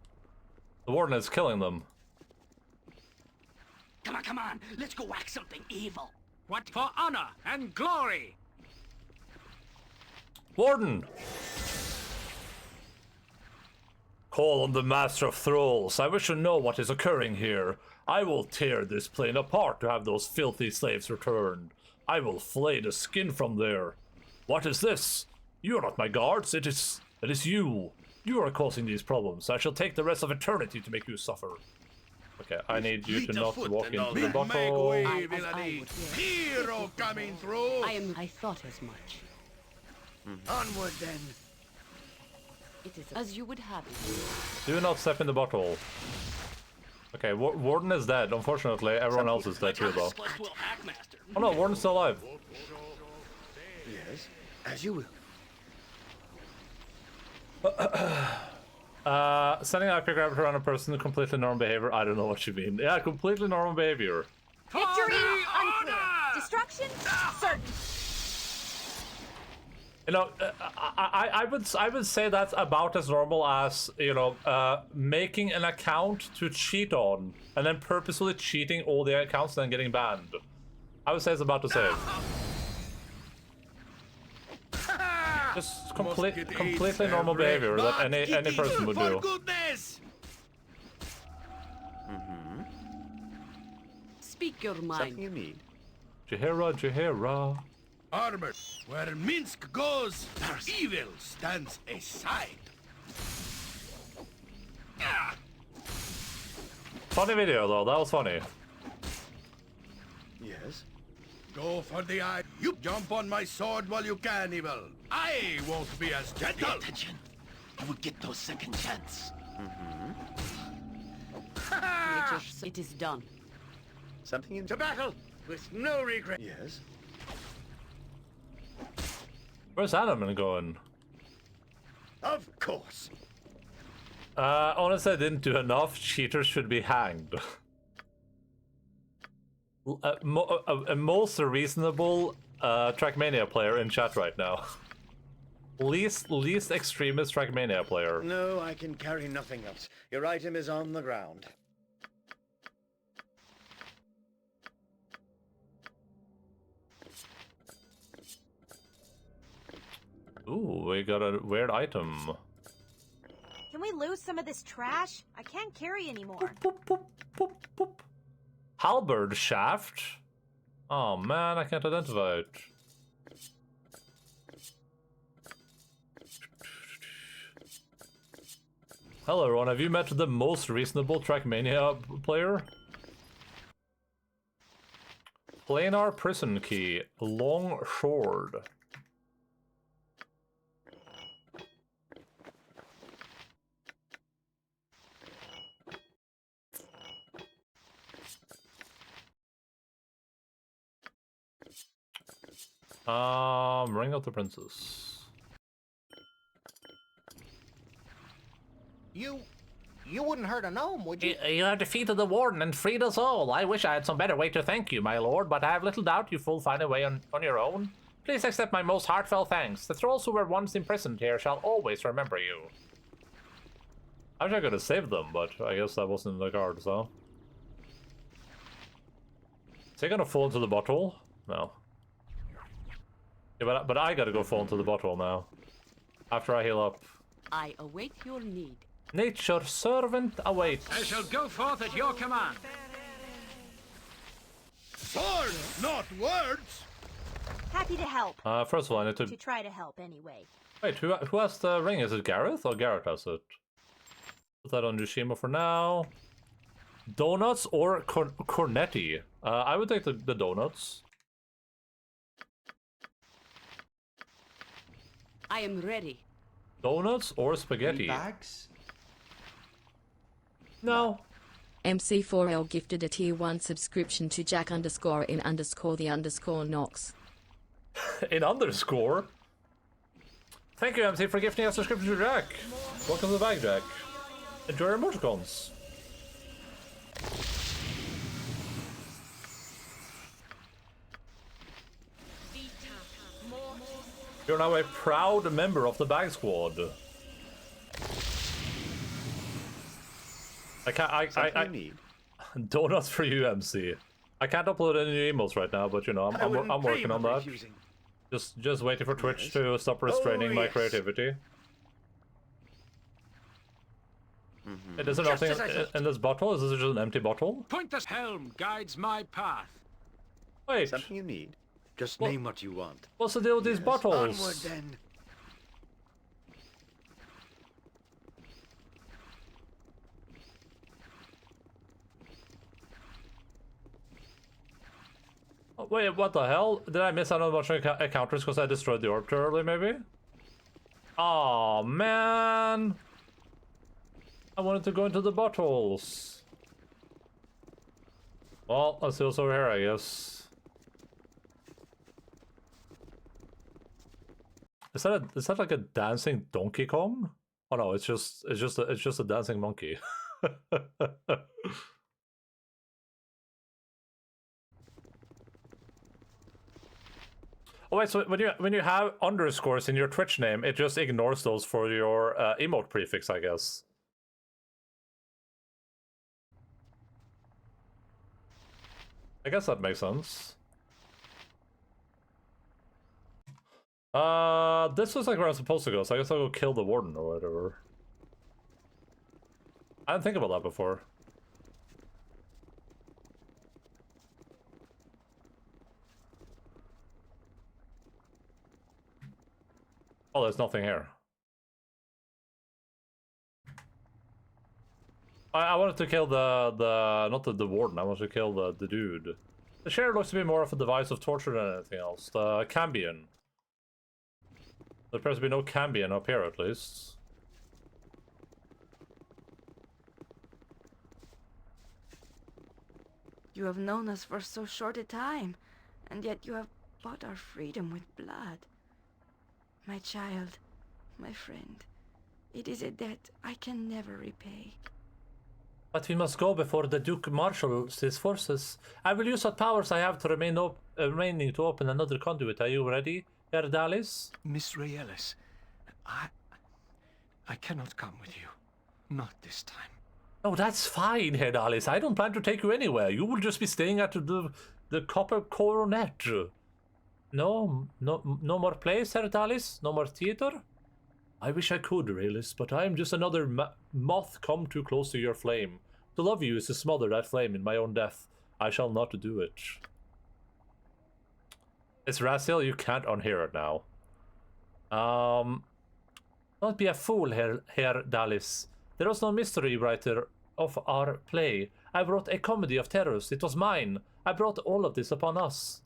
The Warden is killing them. Come on, let's go whack something evil. What for honor and glory? Warden! Call on the Master of Thralls. I wish to know what is occurring here. I will tear this plane apart to have those filthy slaves returned. I will flay the skin from there. What is this? You are not my guards. It is you. You are causing these problems. I shall take the rest of eternity to make you suffer. Okay, I need you to not walk into the bottle. Hero coming through. I thought as much. Onward then. It is as you would have it. Do not step in the bottle. Okay, Warden is dead. Unfortunately, everyone else is dead too, though. Oh no, Warden's still alive. Yes, as you will. Sending IP grab around a person, completely normal behavior. I don't know what you mean. Yeah, completely normal behavior. Victory unclear. Destruction certain. You know, I would say that's about as normal as, you know, making an account to cheat on and then purposefully cheating all the accounts and then getting banned. I would say it's about the same. Just completely normal behavior that any person would do. Speak your mind. Something you need. Jahira. Armor. Where Minsk goes, evil stands aside. Funny video though, that was funny. Yes. Go for the eye. You jump on my sword while you can, evil. I won't be as gentle. Pay attention. You will get those second chance. It is done. Something into battle with no regret. Yes. Where's Adam going? Of course. Honestly, I didn't do enough. Cheaters should be hanged. A most reasonable Trackmania player in chat right now. least extremist Trackmania player. No, I can carry nothing else. Your item is on the ground. Ooh, we got a weird item. Can we lose some of this trash? I can't carry anymore. Halberd shaft? Oh man, I can't identify it. Hello everyone, have you met the most reasonable Trackmania player? Planar prison key, long sword. Ring of the Princess. You wouldn't hurt a gnome, would you? You have defeated the Warden and freed us all. I wish I had some better way to thank you, my lord, but I have little doubt you will find a way on your own. Please accept my most heartfelt thanks. The trolls who were once imprisoned here shall always remember you. I was gonna save them, but I guess that wasn't in the cards, so. Is he gonna fall into the bottle? No. Yeah, but I gotta go fall into the bottle now. After I heal up. I await your need. Nature's servant awaits. I shall go forth at your command. Swords, not words! Happy to help. First of all, I need to try to help anyway. Wait, who has the ring? Is it Gareth or Garrett has it? Put that on Yushima for now. Donuts or cornetti? I would take the donuts. I am ready. Donuts or spaghetti? Bags? No. MC4L gifted a tier 1 subscription to Jack_in_the_Knox. In underscore? Thank you, MC, for gifting a subscription to Jack. Welcome to the bag, Jack. Enjoy your emoticons. You're now a proud member of the bag squad. I need donuts for you, MC. I can't upload any new emails right now, but you know, I'm working on that. Just waiting for Twitch to stop restraining my creativity. Hey, is there nothing in this bottle? Is this just an empty bottle? Point this helm guides my path. Wait. Something you need. Just name what you want. What's the deal with these bottles? Onward then. Oh, wait, what the hell? Did I miss out on a bunch of encounters because I destroyed the orb too early, maybe? Oh man! I wanted to go into the bottles. Well, let's see what's over here, I guess. Is that like a dancing Donkey Kong? Oh no, it's just a dancing monkey. Oh wait, so when you have underscores in your Twitch name, it just ignores those for your emote prefix, I guess. I guess that makes sense. This was like where I'm supposed to go, so I guess I'll go kill the warden or whatever. I didn't think about that before. Oh, there's nothing here. I wanted to kill not the warden, I wanted to kill the dude. The share looks to be more of a device of torture than anything else. The Cambion. There appears to be no Cambion up here, at least. You have known us for so short a time, and yet you have bought our freedom with blood. My child, my friend, it is a debt I can never repay. But we must go before the Duke marshals his forces. I will use what powers I have to remaining to open another conduit. Are you ready, Herr Dallis? Miss Raelis, I cannot come with you. Not this time. Oh, that's fine, Herr Dallis. I don't plan to take you anywhere. You will just be staying at the Copper Coronet. No more plays, Herr Dallis? No more theater? I wish I could, Raelis, but I am just another moth come too close to your flame. To love you is to smother that flame in my own death. I shall not do it. It's Raziel, you can't unhear it now. Don't be a fool, Herr Dallis. There was no mystery writer of our play. I wrote a comedy of terrors. It was mine. I brought all of this upon us.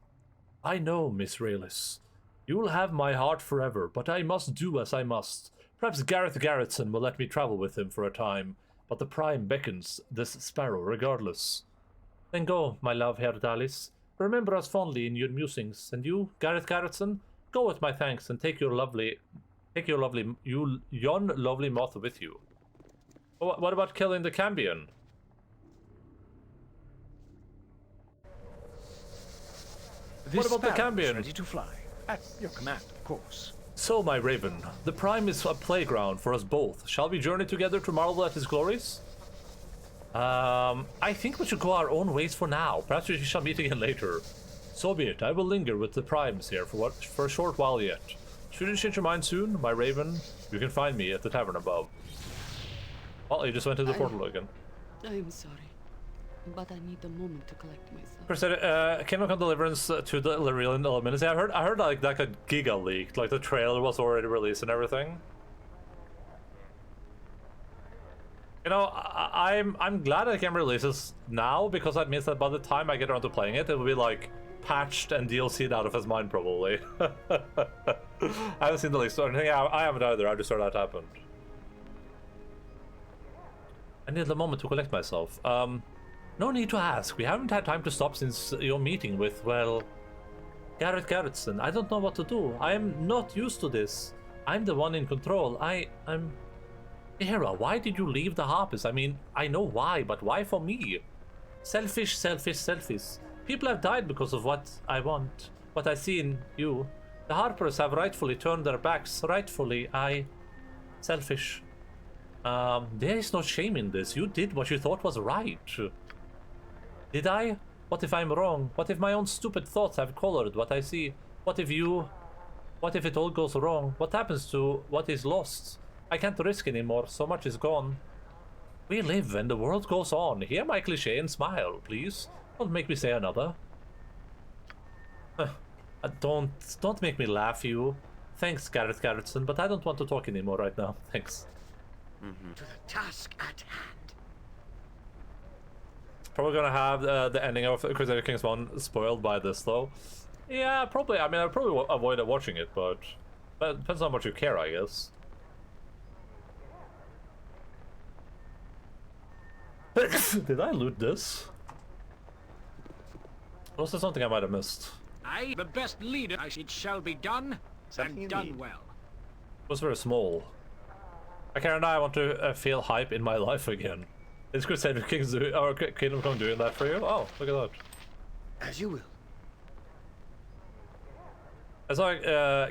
I know, Miss Raelis. You will have my heart forever, but I must do as I must. Perhaps Gareth Garretson will let me travel with him for a time, but the Prime beckons this sparrow regardless. Then go, my love, Herr Dallis. Remember us fondly in your musings, and you, Gareth Garretson, go with my thanks and take yon lovely moth with you. Oh, what about killing the Cambion? This what about the sparrow is Cambion? ready to fly. At your command, of course. So, my raven, the Prime is a playground for us both. Shall we journey together to marvel at his glories? I think we should go our own ways for now. Perhaps we shall meet again later. So be it. I will linger with the Primes here for a short while yet. Should you change your mind soon, my raven, you can find me at the tavern above. Well, you just went to the portal again. I'm sorry, but I need a moment to collect myself. Crusader, Kingdom Come Deliverance to the Lyrian Elements. I heard like that got giga leaked, like the trailer was already released and everything. You know, I'm glad the game releases now, because that means that by the time I get around to playing it, it will be like patched and DLC'd out of his mind probably. I haven't seen the leaks or anything. I haven't either. I just saw that happened. I need a moment to collect myself. No need to ask. We haven't had time to stop since your meeting with, well, Garrett Garrettson. I don't know what to do. I am not used to this. I'm the one in control. I'm... Hera, why did you leave the Harpers? I mean, I know why, but why for me? Selfish, selfish, selfish. People have died because of what I want, what I see in you. The Harpers have rightfully turned their backs. Rightfully, selfish. There is no shame in this. You did what you thought was right. Did I? What if I'm wrong? What if my own stupid thoughts have colored what I see? What if it all goes wrong? What happens to what is lost? I can't risk anymore. So much is gone. We live and the world goes on. Hear my cliche and smile, please. Don't make me say another. Don't make me laugh, you. Thanks, Garrett Garrettson, but I don't want to talk anymore right now. Thanks. To the task at hand. Probably gonna have the ending of Crusader Kings 1 spoiled by this, though. Yeah, probably. I mean, I'll probably avoid watching it, but it depends on how much you care, I guess. Did I loot this? Was there something I might have missed? I, the best leader, it shall be done, and done well. It was very small. Okay, and I want to feel hype in my life again. Is Crusader Kings or Kingdom Come doing that for you? Oh, look at that. As you will. It's like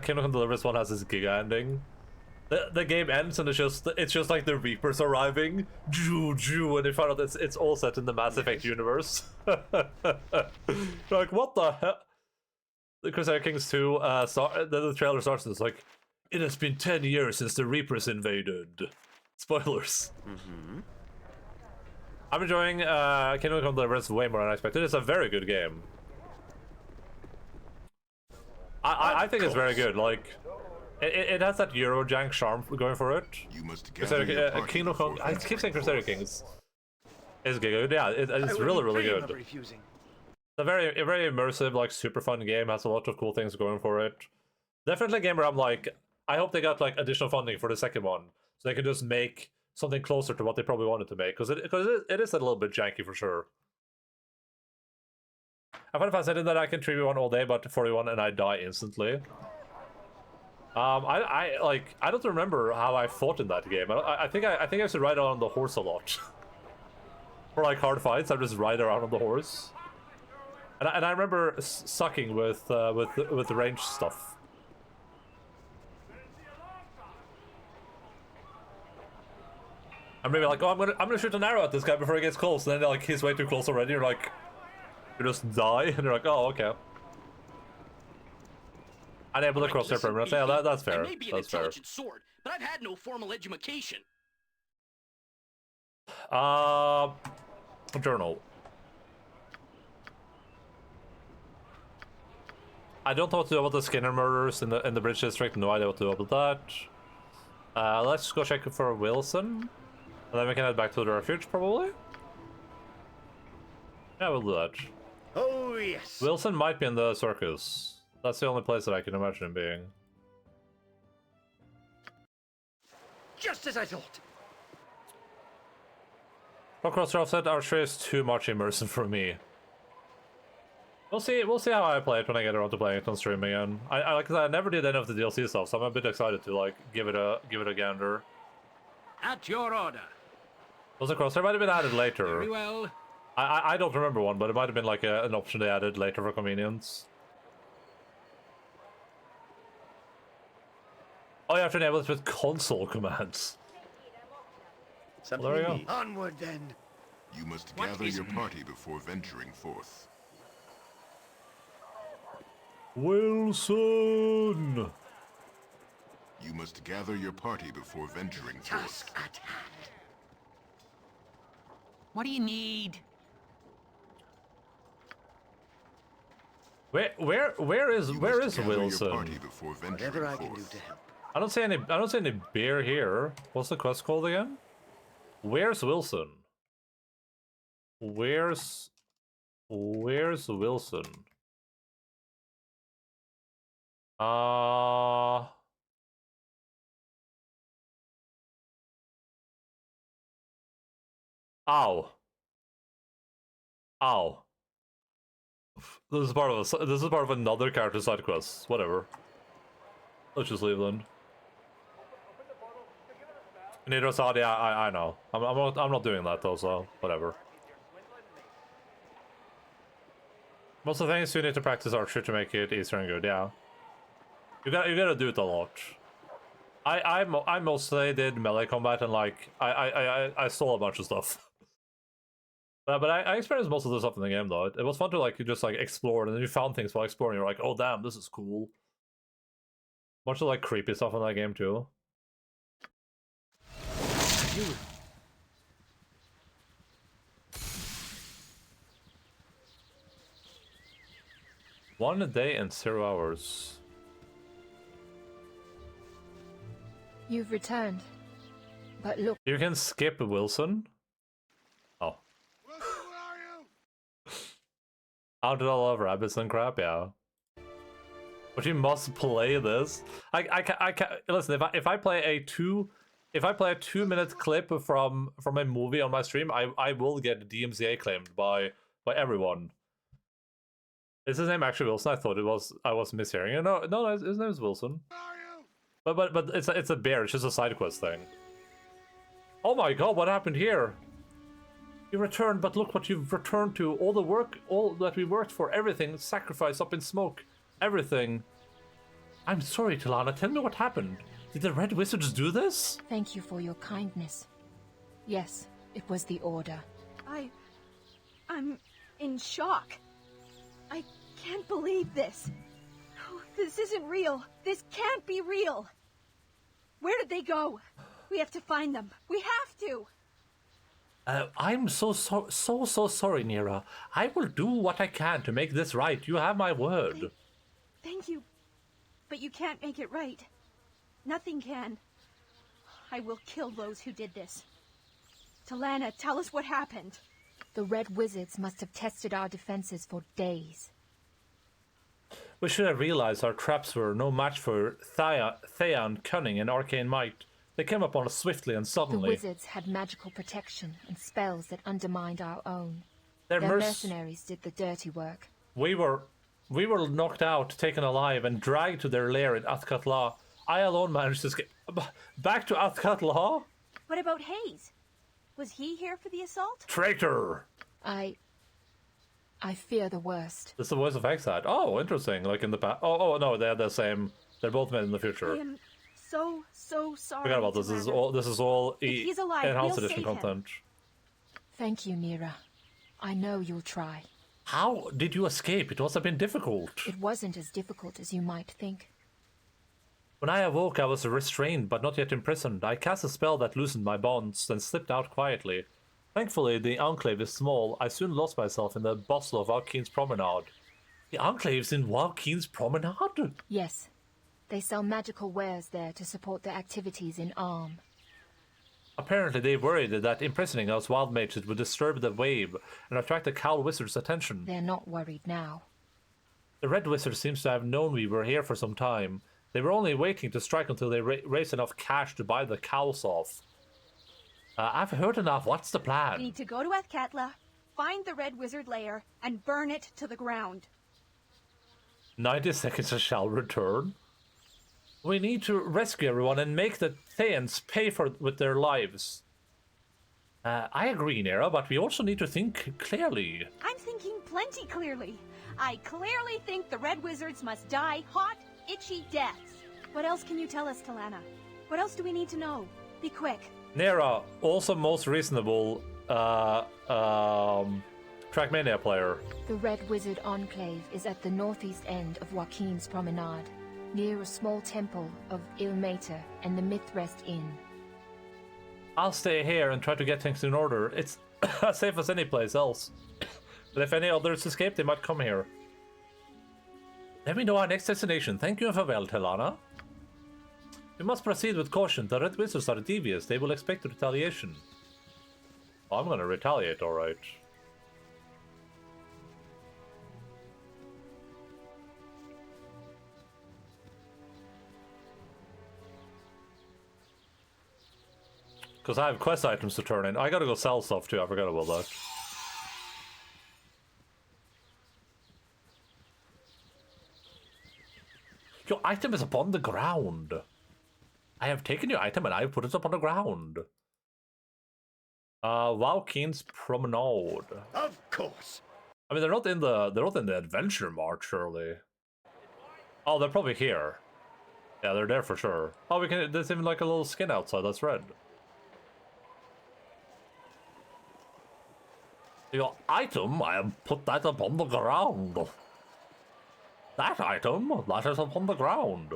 Kingdom Come Deliverance 1 has this giga ending. The game ends and it's just like the Reapers arriving, and they find out it's all set in the Mass Effect universe. Like, what the hell? The Crusader Kings 2 the trailer starts and it's like, it has been 10 years since the Reapers invaded. Spoilers. I'm enjoying Kingdom Come Deliverance way more than I expected. It's a very good game. I think it's very good. Like, it has that Eurojank charm going for it. Kingdom Come. I keep saying Crusader Kings. It's good. Yeah, it's really good. It's a very immersive, like super fun game. Has a lot of cool things going for it. Definitely a game where I'm like, I hope they got like additional funding for the second one, so they can just make something closer to what they probably wanted to make. Because it is a little bit janky for sure. I find it fascinating that I can 3v1 all day, but 41 and I die instantly. I don't remember how I fought in that game. I think I used to ride on the horse a lot. For like hard fights, I just ride around on the horse. And I remember sucking with the range stuff. I'm maybe like, oh, I'm gonna shoot an arrow at this guy before he gets close, and then like he's way too close already. You're like, you just die, and you're like, oh, okay. Unable to cross their perimeter. Yeah, that's fair. I may be an intelligent sword, but I've had no formal education. Journal. I don't know what to do about the Skinner murders in the Bridge District. No idea what to do about that. Let's go check for Wilson, and then we can head back to the refuge, probably. Yeah, we'll do that. Oh yes. Wilson might be in the circus. That's the only place that I can imagine him being. Just as I thought. Crossroads said Archery is too much immersive for me. We'll see how I play it when I get around to playing it on stream again. I never did any of the DLC stuff, so I'm a bit excited to like give it a gander. At your order. Was a crosshair might have been added later. Very well. I don't remember one, but it might have been like an option they added later for convenience. Oh, you have to enable it with console commands. Well, there you go. Onward then. You must gather your party before venturing forth. Wilson! You must gather your party before venturing forth. At hand. What do you need? Where is Wilson? Whatever I can do to help. I don't see any beer here. What's the quest called again? Where's Wilson? Where's Wilson? Ow. This is part of another character side quest. Whatever. Let's just leave then. Nidro Saudi, I know. I'm not doing that though, so whatever. Most of the things you need to practice archery to make it easier and good. Yeah. You gotta do it a lot. I mostly did melee combat and like I stole a bunch of stuff. But I experienced most of the stuff in the game though. It was fun to like just like explore, and then you found things while exploring. You're like, oh damn, this is cool. Bunch of like creepy stuff in that game too. One a day and 0 hours. You've returned. But look. You can skip Wilson. Oh. How did I love rabbits and crap? Yeah. But you must play this. I can't listen. If I play a 2-minute clip from a movie on my stream, I will get DMCA claimed by everyone. Is his name actually Wilson? I thought I was mishearing it. No, his name is Wilson. But it's a bear. It's just a side quest thing. Oh my god, what happened here? You returned, but look what you've returned to. All the work, all that we worked for, everything, sacrificed up in smoke. Everything. I'm sorry, Tilana. Tell me what happened. Did the Red Wizards do this? Thank you for your kindness. Yes, it was the Order. I'm in shock. I can't believe this. Oh, this isn't real. This can't be real. Where did they go? We have to find them. We have to. I'm so sorry, Nira. I will do what I can to make this right. You have my word. Thank you. But you can't make it right. Nothing can. I will kill those who did this. Talana, tell us what happened. The Red Wizards must have tested our defenses for days. We should have realized our traps were no match for Theon cunning and arcane might. They came upon us swiftly and suddenly. The wizards had magical protection and spells that undermined our own. Their mercenaries did the dirty work. We were knocked out, taken alive, and dragged to their lair in Athkatla. I alone managed to escape back to Athkatla. What about Hayes? Was he here for the assault? Traitor! I fear the worst. This is the voice of Hexad. Oh, interesting. Like in the past. Oh no, they're the same. They're both made in the future. I am so sorry. Forgot about this. This is all he's alive, enhanced we'll edition content. Thank you, Nira. I know you'll try. How did you escape? It must have been difficult. It wasn't as difficult as you might think. When I awoke, I was restrained, but not yet imprisoned. I cast a spell that loosened my bonds, then slipped out quietly. Thankfully, the Enclave is small. I soon lost myself in the bustle of Valkeen's Promenade. The Enclave's in Valkeen's Promenade? Yes. They sell magical wares there to support their activities in Arm. Apparently, they worried that imprisoning us wild mages would disturb the wave and attract the Cowl Wizard's attention. They're not worried now. The Red Wizard seems to have known we were here for some time. They were only waiting to strike until they raised enough cash to buy the cowls off. I've heard enough. What's the plan? We need to go to Athkatla, find the Red Wizard lair, and burn it to the ground. 90 seconds shall return. We need to rescue everyone and make the Thaans pay for it with their lives. I agree, Nera, but we also need to think clearly. I'm thinking plenty clearly. I clearly think the Red Wizards must die hot, itchy deaths. What else can you tell us, Talana? What else do we need to know? Be quick. Nera, also most reasonable Trackmania player. The Red Wizard Enclave is at the northeast end of Joaquin's Promenade, near a small temple of Ilmater and the Mythrest Inn. I'll stay here and try to get things in order. It's as safe as any place else. But if any others escape, they might come here. Let me know our next destination. Thank you and farewell, Talana. We must proceed with caution. The Red Wizards are devious. They will expect retaliation. Oh, I'm gonna retaliate, alright. Because I have quest items to turn in. I gotta go sell stuff too, I forgot about that. Your item is upon the ground. I have taken your item and I have put it upon the ground. Joaquin's Promenade. Of course. I mean, they're not in the adventure mart, surely. Oh, they're probably here. Yeah, they're there for sure. Oh, we can. There's even like a little skin outside. That's red. Your item, I have put that upon the ground. That item, that is upon the ground.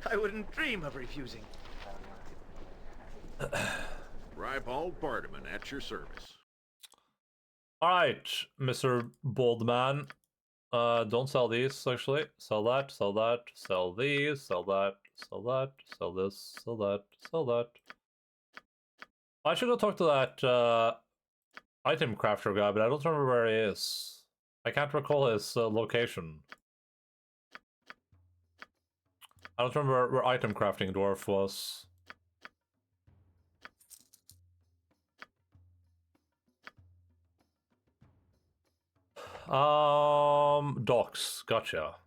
I wouldn't dream of refusing. Ribald Bardaman at your service. Alright, Mr. Boldman. Don't sell these, actually. Sell that, sell that, sell these, sell that, sell that, sell this, sell that, sell that. I should go talk to that item crafter guy, but I don't remember where he is. I can't recall his location. I don't remember where item crafting dwarf was. Docks, gotcha.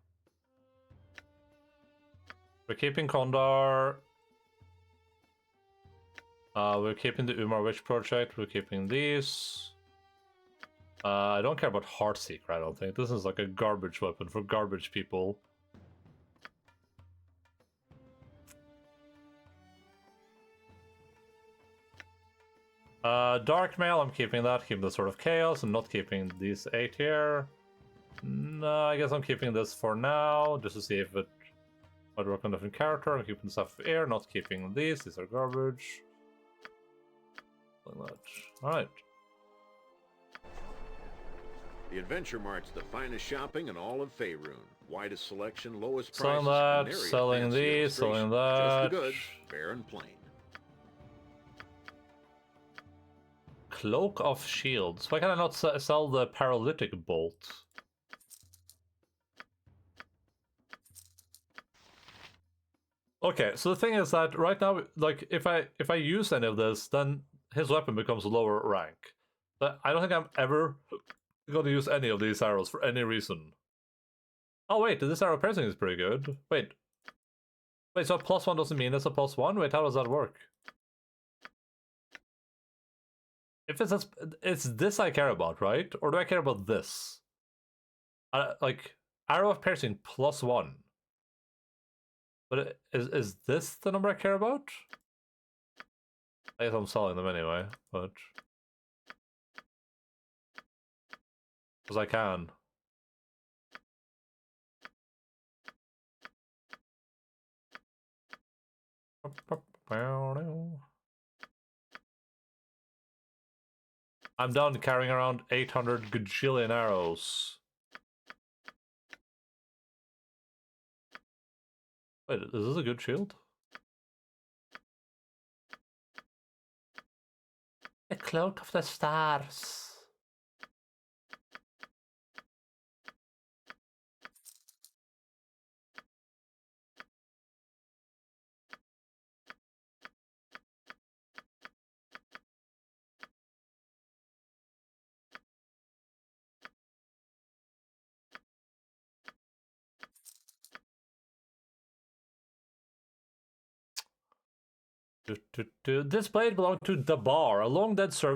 We're keeping Kondar. We're keeping the Umar Witch project. We're keeping these. I don't care about Heartseeker, I don't think. This is like a garbage weapon for garbage people. Dark Mail, I'm keeping that. Keeping the Sword of Chaos. I'm not keeping these 8 here. No, I guess I'm keeping this for now, just to see if it might work on a different character. I'm keeping stuff here, not keeping these. These are garbage. Like that. Alright. The Adventure Mart's the finest shopping in all of Faerun. Widest selection, lowest prices. Selling that, selling these, selling that. Just the goods, fair and plain. Cloak of Shields. Why can I not sell the Paralytic Bolt? Okay, so the thing is that right now, like, if I use any of this, then his weapon becomes lower rank. But I don't think I'm ever gonna use any of these arrows for any reason. Oh wait, this arrow piercing is pretty good. Wait, so a +1 doesn't mean it's a +1? Wait, how does that work? If it's this I care about, right? Or do I care about this? Like, arrow of piercing +1. But is this the number I care about? I guess I'm selling them anyway, but... because I can. I'm done carrying around 800 gajillion arrows. Wait, is this a good shield? The Cloak of the Stars. This blade belonged to Dabar, a long-dead servant